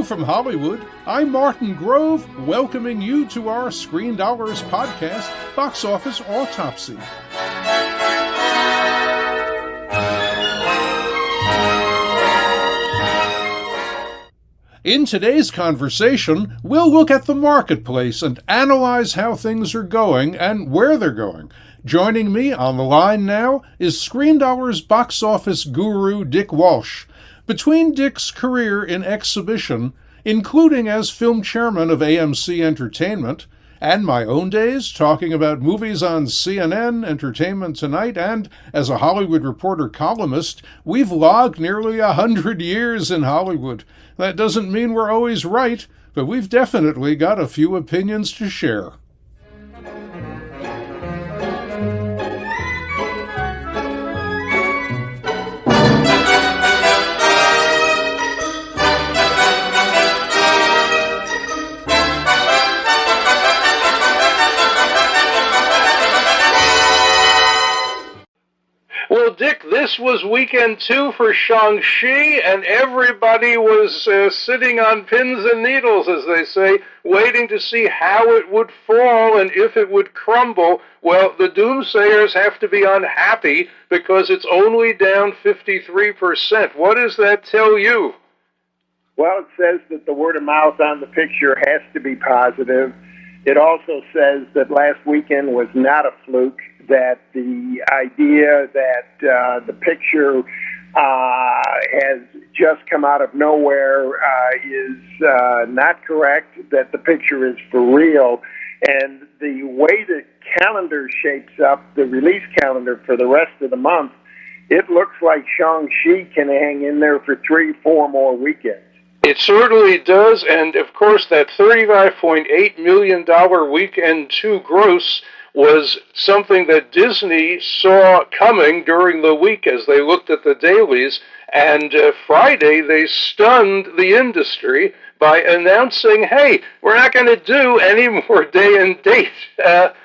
Hello from Hollywood. I'm Martin Grove, welcoming you to our Screendollars podcast, Box Office Autopsy. In today's conversation, we'll look at the marketplace and analyze how things are going and where they're going. Joining me on the line now is Screendollars box office guru Dick Walsh. Between Dick's career in exhibition, including as film chairman of AMC Entertainment, and my own days talking about movies on CNN, Entertainment Tonight, and as a Hollywood Reporter columnist, we've logged nearly 100 years in Hollywood. That doesn't mean we're always right, but we've definitely got a few opinions to share. Well, Dick, this was weekend 2 for Shang-Chi, and everybody was sitting on pins and needles, as they say, waiting to see how it would fall and if it would crumble. Well, the doomsayers have to be unhappy because it's only down 53%. What does that tell you? Well, it says that the word of mouth on the picture has to be positive. It also says that last weekend was not a fluke, that the idea that the picture has just come out of nowhere is not correct, that the picture is for real. And the way the calendar shapes up, the release calendar for the rest of the month, it looks like Shang-Chi can hang in there for 3-4 more weekends. It certainly does, and of course that $35.8 million weekend 2 gross was something that Disney saw coming during the week as they looked at the dailies, and Friday they stunned the industry by announcing, hey, we're not going to do any more day-and-date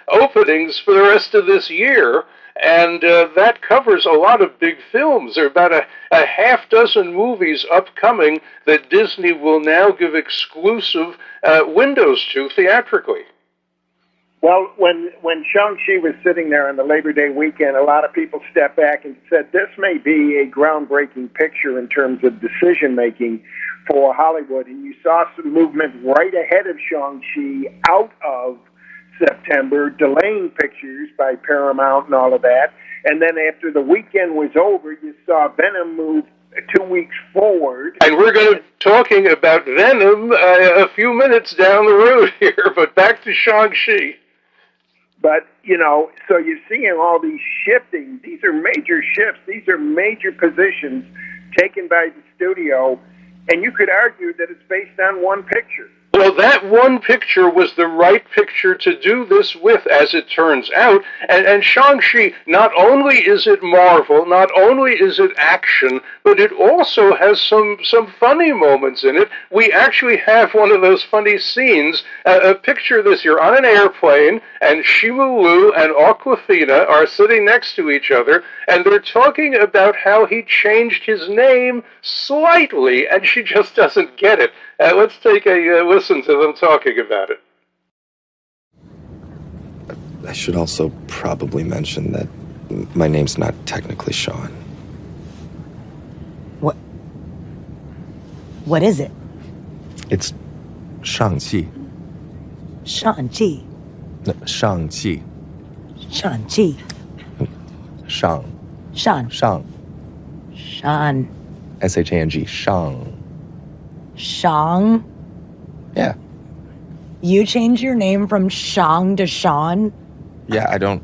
openings for the rest of this year. And that covers a lot of big films. There are about a half dozen movies upcoming that Disney will now give exclusive windows to theatrically. Well, when Shang-Chi was sitting there on the Labor Day weekend, a lot of people stepped back and said this may be a groundbreaking picture in terms of decision-making for Hollywood. And you saw some movement right ahead of Shang-Chi out of September, delaying pictures by Paramount and all of that. And then after the weekend was over, you saw Venom move 2 weeks forward. And we're going to be talking about Venom a few minutes down the road here, but back to Shang-Chi. But, you know, so you're seeing all these shifting. These are major shifts. These are major positions taken by the studio. And you could argue that it's based on one picture. Well, that one picture was the right picture to do this with, as it turns out. And Shang-Chi, not only is it Marvel, not only is it action, but it also has some funny moments in it. We actually have one of those funny scenes. Picture this, you're on an airplane, and Simu Liu and Awkwafina are sitting next to each other, and they're talking about how he changed his name slightly, and she just doesn't get it. Let's take a listen to them talking about it. I should also probably mention that my name's not technically Sean. What is it? It's Shang-Chi. Shang-Chi. No, Shang-Chi. Shang-Chi. Shang. Shan. Shang. Shan. S-H-A-N-G. Shang. Shang? Yeah. You changed your name from Shang to Sean? Yeah, I don't...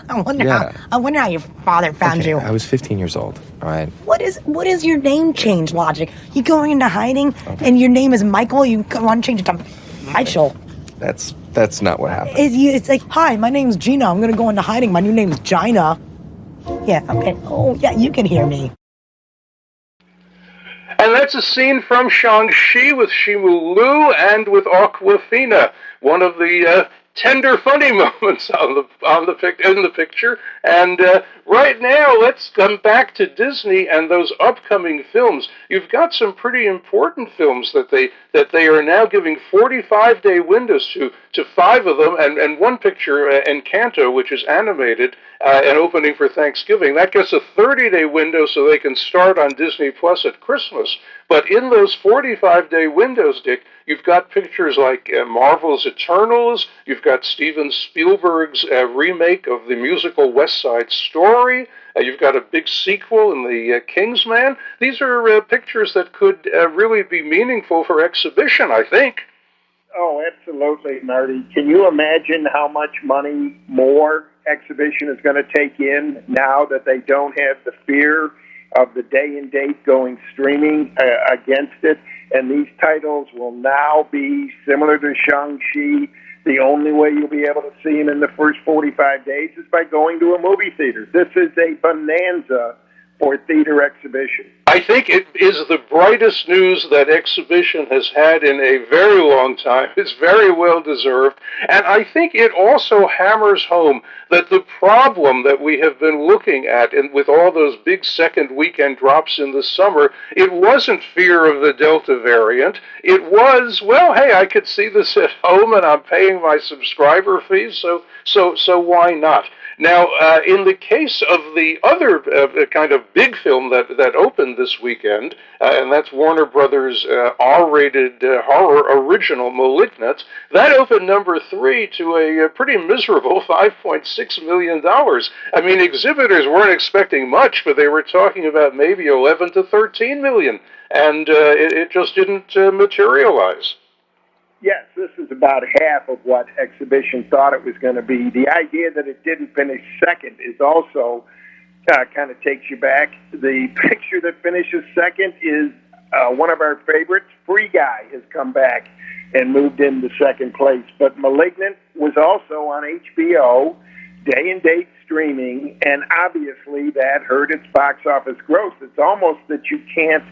I wonder how your father found you. I was 15 years old, all right? What is your name change logic? You going into hiding and your name is Michael, you want to change it to Michael. That's not what happened. It's like, hi, my name's Gina, I'm going to go into hiding, my new name's Gina. Yeah, okay. Oh, yeah, you can hear me. And that's a scene from Shang-Chi with Simu Liu and with Awkwafina, one of the tender, funny moments in the picture. And right now, let's come back to Disney and those upcoming films. You've got some pretty important films that they are now giving 45-day windows to 5 of them, and one picture, Encanto, which is animated and opening for Thanksgiving. That gets a 30-day window so they can start on Disney Plus at Christmas. But in those 45-day windows, Dick, you've got pictures like Marvel's Eternals, you've got Steven Spielberg's remake of the musical West Side Story, you've got a big sequel in The Kingsman. These are pictures that could really be meaningful for exhibition, I think. Oh, absolutely, Marty. Can you imagine how much money more exhibition is going to take in now that they don't have the fear of the day and date going streaming against it? And these titles will now be similar to Shang-Chi. The only way you'll be able to see them in the first 45 days is by going to a movie theater. This is a bonanza for theater exhibition. I think it is the brightest news that exhibition has had in a very long time. It's very well deserved. And I think it also hammers home that the problem that we have been looking at with all those big second weekend drops in the summer, it wasn't fear of the Delta variant. It was, well, hey, I could see this at home and I'm paying my subscriber fees, so why not? Now, in the case of the other kind of big film that opened this weekend, and that's Warner Brothers' R-rated horror original, *Malignant*, that opened number 3 to a pretty miserable $5.6 million. I mean, exhibitors weren't expecting much, but they were talking about maybe 11 to 13 million, and it just didn't materialize. Yes, this is about half of what exhibition thought it was going to be. The idea that it didn't finish second is also kind of takes you back. The picture that finishes second is one of our favorites. Free Guy has come back and moved into second place. But *Malignant* was also on HBO, day and date streaming, and obviously that hurt its box office gross. It's almost that you can't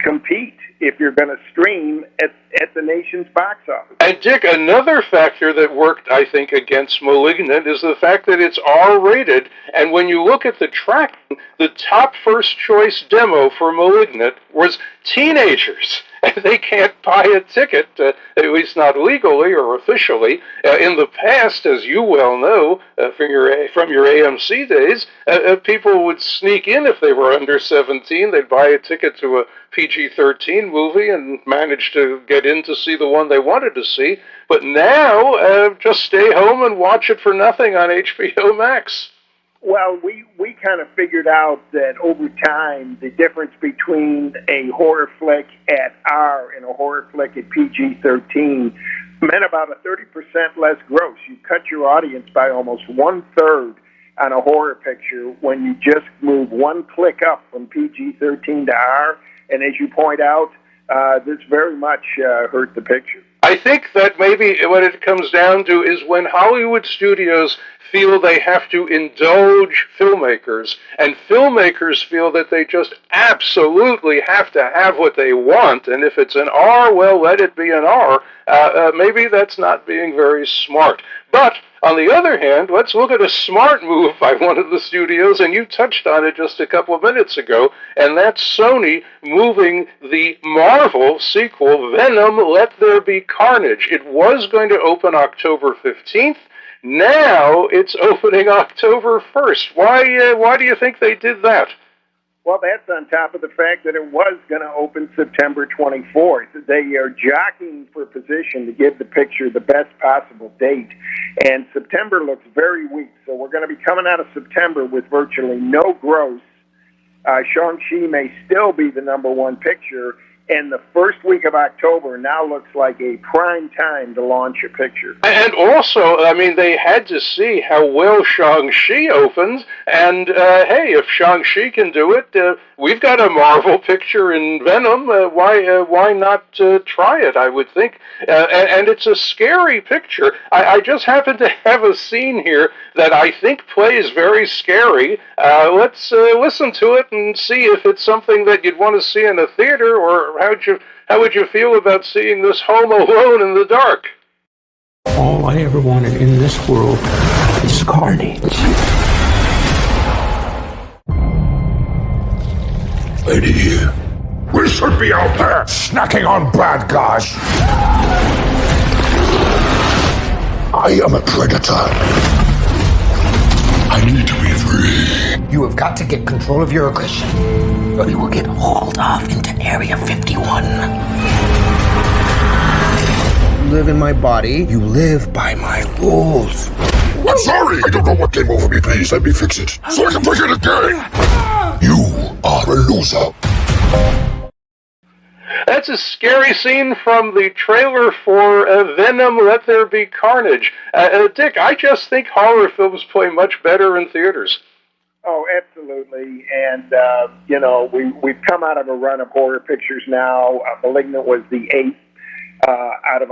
compete if you're going to stream at the nation's box office. And Dick, another factor that worked, I think, against *Malignant* is the fact that it's R-rated, and when you look at the tracking, the top first choice demo for *Malignant* was teenagers. And they can't buy a ticket, at least not legally or officially. In the past, as you well know, from your AMC days, people would sneak in if they were under 17. They'd buy a ticket to a PG-13 movie and manage to get in to see the one they wanted to see. But now, just stay home and watch it for nothing on HBO Max. Well, we kind of figured out that over time, the difference between a horror flick at R and a horror flick at PG-13 meant about a 30% less gross. You cut your audience by almost 1/3 on a horror picture when you just move one click up from PG-13 to R. And as you point out, this very much hurt the picture. I think that maybe what it comes down to is when Hollywood studios feel they have to indulge filmmakers, and filmmakers feel that they just absolutely have to have what they want, and if it's an R, well, let it be an R. Maybe that's not being very smart. But on the other hand, let's look at a smart move by one of the studios, and you touched on it just a couple of minutes ago, and that's Sony moving the Marvel sequel, Venom, Let There Be Carnage. It was going to open October 15th. Now it's opening October 1st. Why do you think they did that? Well, that's on top of the fact that it was going to open September 24th. They are jockeying for position to give the picture the best possible date. And September looks very weak, so we're going to be coming out of September with virtually no gross. Shang-Chi may still be the number one picture, and the first week of October now looks like a prime time to launch a picture. And also, I mean, they had to see how well Shang-Chi opens, and hey, if Shang-Chi can do it, we've got a Marvel picture in Venom, why not try it, I would think. And it's a scary picture. I just happen to have a scene here that I think plays very scary. Let's listen to it and see if it's something that you'd want to see in a theater, or how would you feel about seeing this home alone in the dark? All I ever wanted in this world is carnage. Lady here. We should be out there snacking on bad guys. I am a predator. I need to be free. You have got to get control of your aggression, or you will get hauled off into Area 51. You live in my body. You live by my rules. I'm sorry. I don't know what came over me. Please let me fix it so I can play it again. You are a loser. That's a scary scene from the trailer for Venom, Let There Be Carnage. Dick, I just think horror films play much better in theaters. Oh, absolutely. And, we've come out of a run of horror pictures now. Malignant was the 8th out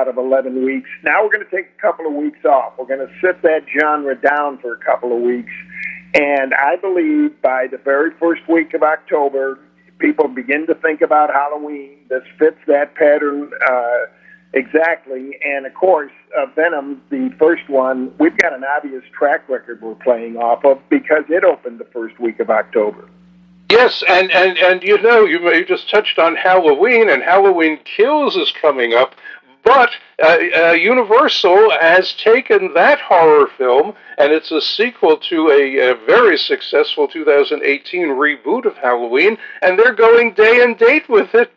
of 11 weeks. Now we're going to take a couple of weeks off. We're going to sit that genre down for a couple of weeks. And I believe by the very first week of October, people begin to think about Halloween. This fits that pattern exactly. And, of course, Venom, the first one, we've got an obvious track record we're playing off of because it opened the first week of October. Yes, and you just touched on Halloween, and Halloween Kills is coming up. But Universal has taken that horror film, and it's a sequel to a very successful 2018 reboot of Halloween, and they're going day and date with it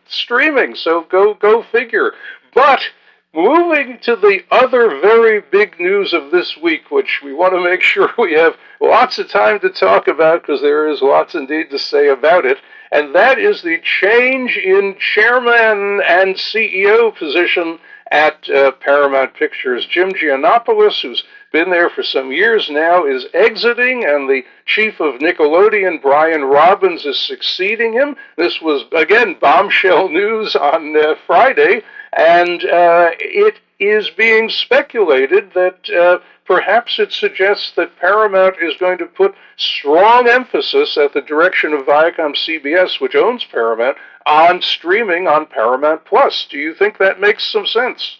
streaming. So go figure. But moving to the other very big news of this week, which we want to make sure we have lots of time to talk about because there is lots indeed to say about it, and that is the change in chairman and CEO position at Paramount Pictures. Jim Giannopoulos, who's been there for some years now, is exiting, and the chief of Nickelodeon, Brian Robbins, is succeeding him. This was, again, bombshell news on Friday, and it is being speculated that perhaps it suggests that Paramount is going to put strong emphasis at the direction of Viacom-CBS, which owns Paramount, on streaming on Paramount Plus. Do you think that makes some sense?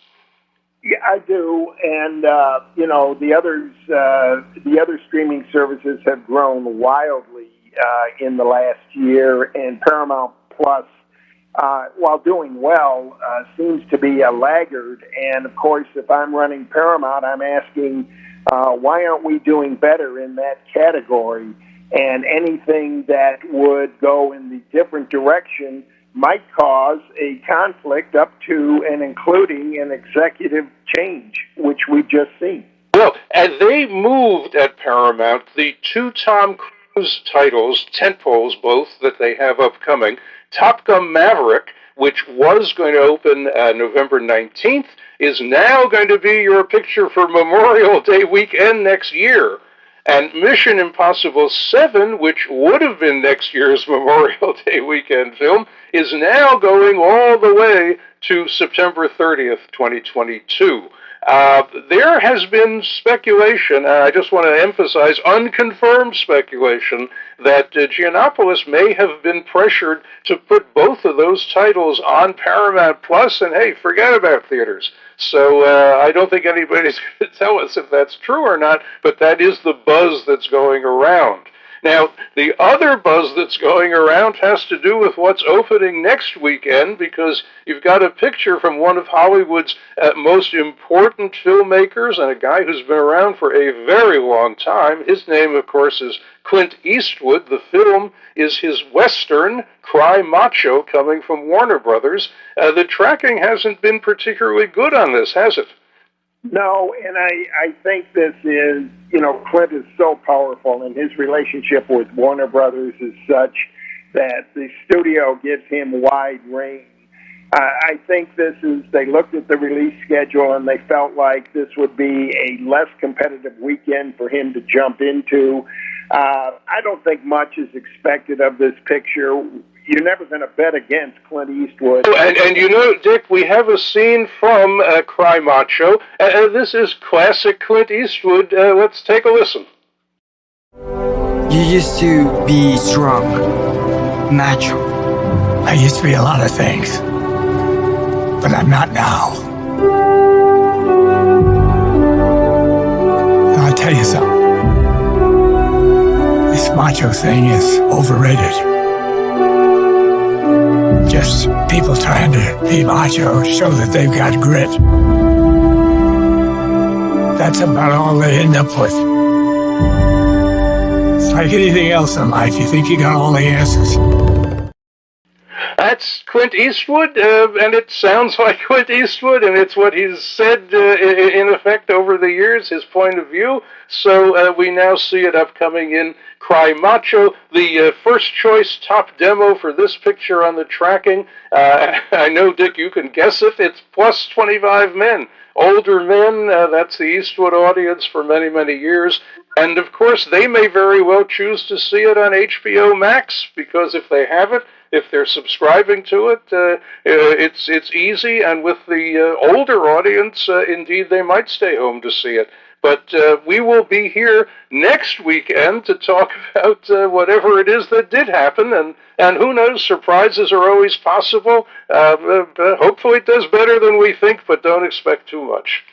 Yeah, I do. And, the other streaming services have grown wildly in the last year, and Paramount Plus, while doing well, seems to be a laggard. And, of course, if I'm running Paramount, I'm asking, why aren't we doing better in that category? And anything that would go in the different direction might cause a conflict up to and including an executive change, which we've just seen. Well, and they moved at Paramount the two Tom Cruise titles, tentpoles both, that they have upcoming. Top Gun Maverick, which was going to open November 19th, is now going to be your picture for Memorial Day weekend next year. And Mission Impossible 7, which would have been next year's Memorial Day weekend film, is now going all the way to September 30th, 2022. There has been speculation, and I just want to emphasize unconfirmed speculation, that Giannopoulos may have been pressured to put both of those titles on Paramount Plus, and hey, forget about theaters. So I don't think anybody's going to tell us if that's true or not, but that is the buzz that's going around. Now, the other buzz that's going around has to do with what's opening next weekend, because you've got a picture from one of Hollywood's most important filmmakers and a guy who's been around for a very long time. His name, of course, is Clint Eastwood. The film is his Western, Cry Macho, coming from Warner Brothers. The tracking hasn't been particularly good on this, has it? No, and I think this is, Clint is so powerful, and his relationship with Warner Brothers is such that the studio gives him wide rein. I think they looked at the release schedule and they felt like this would be a less competitive weekend for him to jump into. I don't think much is expected of this picture. You're never going to bet against Clint Eastwood. And Dick, we have a scene from Cry Macho. This is classic Clint Eastwood. Let's take a listen. You used to be strong, macho. I used to be a lot of things, but I'm not now. tell you something. This macho thing is overrated. Just people trying to be macho, show that they've got grit. That's about all they end up with. It's like anything else in life. You think you got all the answers. That's Clint Eastwood, and it sounds like Clint Eastwood, and it's what he's said in effect over the years, his point of view. So we now see it upcoming in Cry Macho, the first choice top demo for this picture on the tracking. I know, Dick, you can guess it. It's plus 25 men. Older men, that's the Eastwood audience for many, many years. And, of course, they may very well choose to see it on HBO Max, because if they have it, if they're subscribing to it, it's easy. And with the older audience, indeed, they might stay home to see it. But we will be here next weekend to talk about whatever it is that did happen. And who knows, surprises are always possible. Hopefully it does better than we think, but don't expect too much.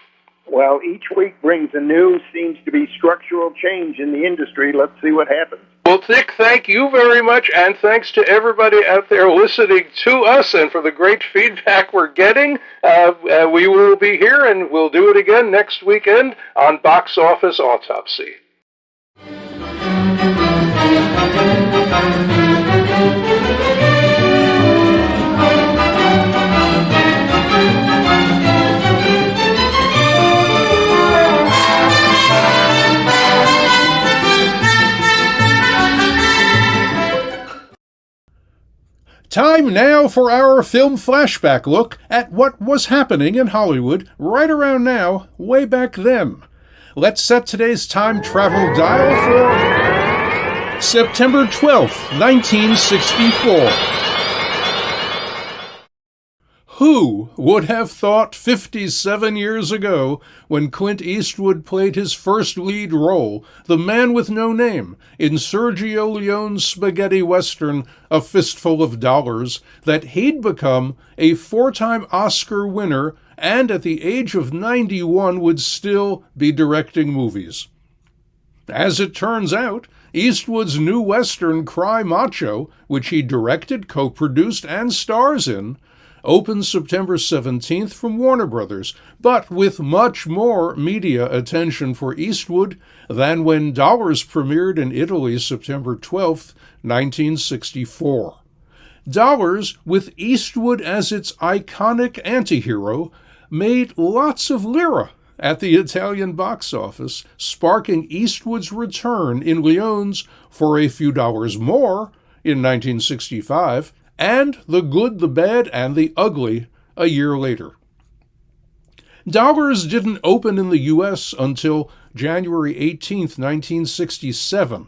Well, each week brings a new, seems to be structural change in the industry. Let's see what happens. Well, Dick, thank you very much, and thanks to everybody out there listening to us and for the great feedback we're getting. We will be here, and we'll do it again next weekend on Box Office Autopsy. Time now for our film flashback look at what was happening in Hollywood right around now, way back then. Let's set today's time travel dial for September 12th, 1964. Who would have thought 57 years ago, when Clint Eastwood played his first lead role, the man with no name, in Sergio Leone's spaghetti western, A Fistful of Dollars, that he'd become a four-time Oscar winner and at the age of 91 would still be directing movies? As it turns out, Eastwood's new western, Cry Macho, which he directed, co-produced, and stars in, opens September 17th from Warner Brothers, but with much more media attention for Eastwood than when Dollars premiered in Italy September 12th, 1964. Dollars, with Eastwood as its iconic antihero, made lots of lira at the Italian box office, sparking Eastwood's return in Leone's For a Few Dollars More in 1965, and The Good, the Bad, and the Ugly a year later. Dollars didn't open in the U.S. until January 18, 1967.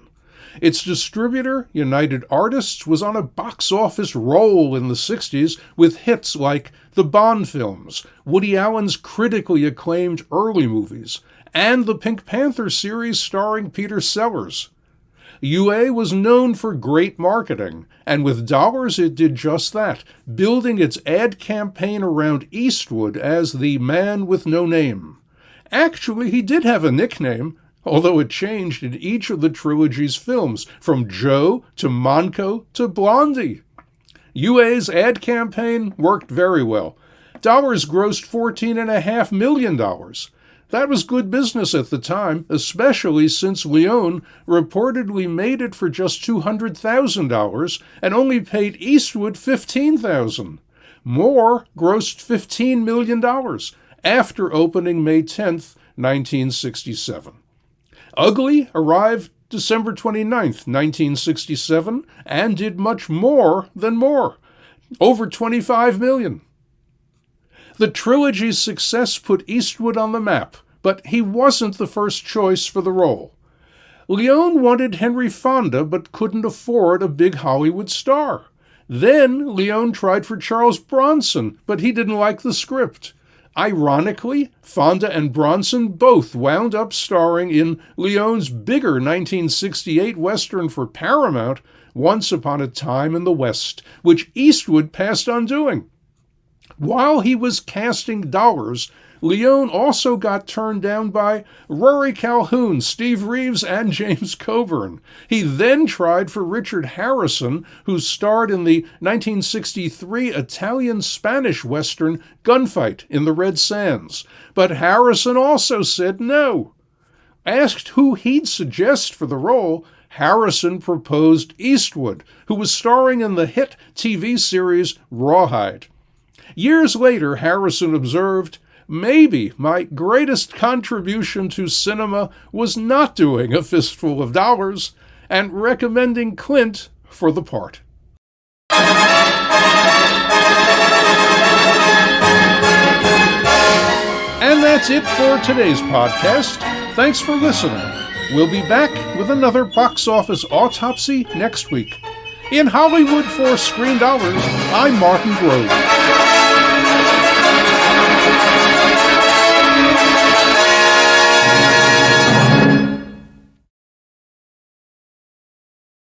Its distributor, United Artists, was on a box office roll in the 60s with hits like the Bond films, Woody Allen's critically acclaimed early movies, and the Pink Panther series starring Peter Sellers. UA was known for great marketing, and with Dollars it did just that, building its ad campaign around Eastwood as the man with no name. Actually, he did have a nickname, although it changed in each of the trilogy's films, from Joe to Monco to Blondie. UA's ad campaign worked very well. Dollars grossed $14.5 million. That was good business at the time, especially since Leone reportedly made it for just $200,000 and only paid Eastwood $15,000. Moore grossed $15 million after opening May 10th, 1967. Ugly arrived December 29th, 1967, and did much more than Moore, over $25 million. The trilogy's success put Eastwood on the map, but he wasn't the first choice for the role. Leone wanted Henry Fonda, but couldn't afford a big Hollywood star. Then Leone tried for Charles Bronson, but he didn't like the script. Ironically, Fonda and Bronson both wound up starring in Leone's bigger 1968 Western for Paramount, Once Upon a Time in the West, which Eastwood passed on doing. While he was casting Dollars, Leone also got turned down by Rory Calhoun, Steve Reeves, and James Coburn. He then tried for Richard Harrison, who starred in the 1963 Italian-Spanish Western Gunfight in the Red Sands. But Harrison also said no. Asked who he'd suggest for the role, Harrison proposed Eastwood, who was starring in the hit TV series Rawhide. Years later, Harrison observed, "Maybe my greatest contribution to cinema was not doing A Fistful of Dollars," and recommending Clint for the part. And that's it for today's podcast. Thanks for listening. We'll be back with another Box Office Autopsy next week. In Hollywood for Screendollars, I'm Martin Grove.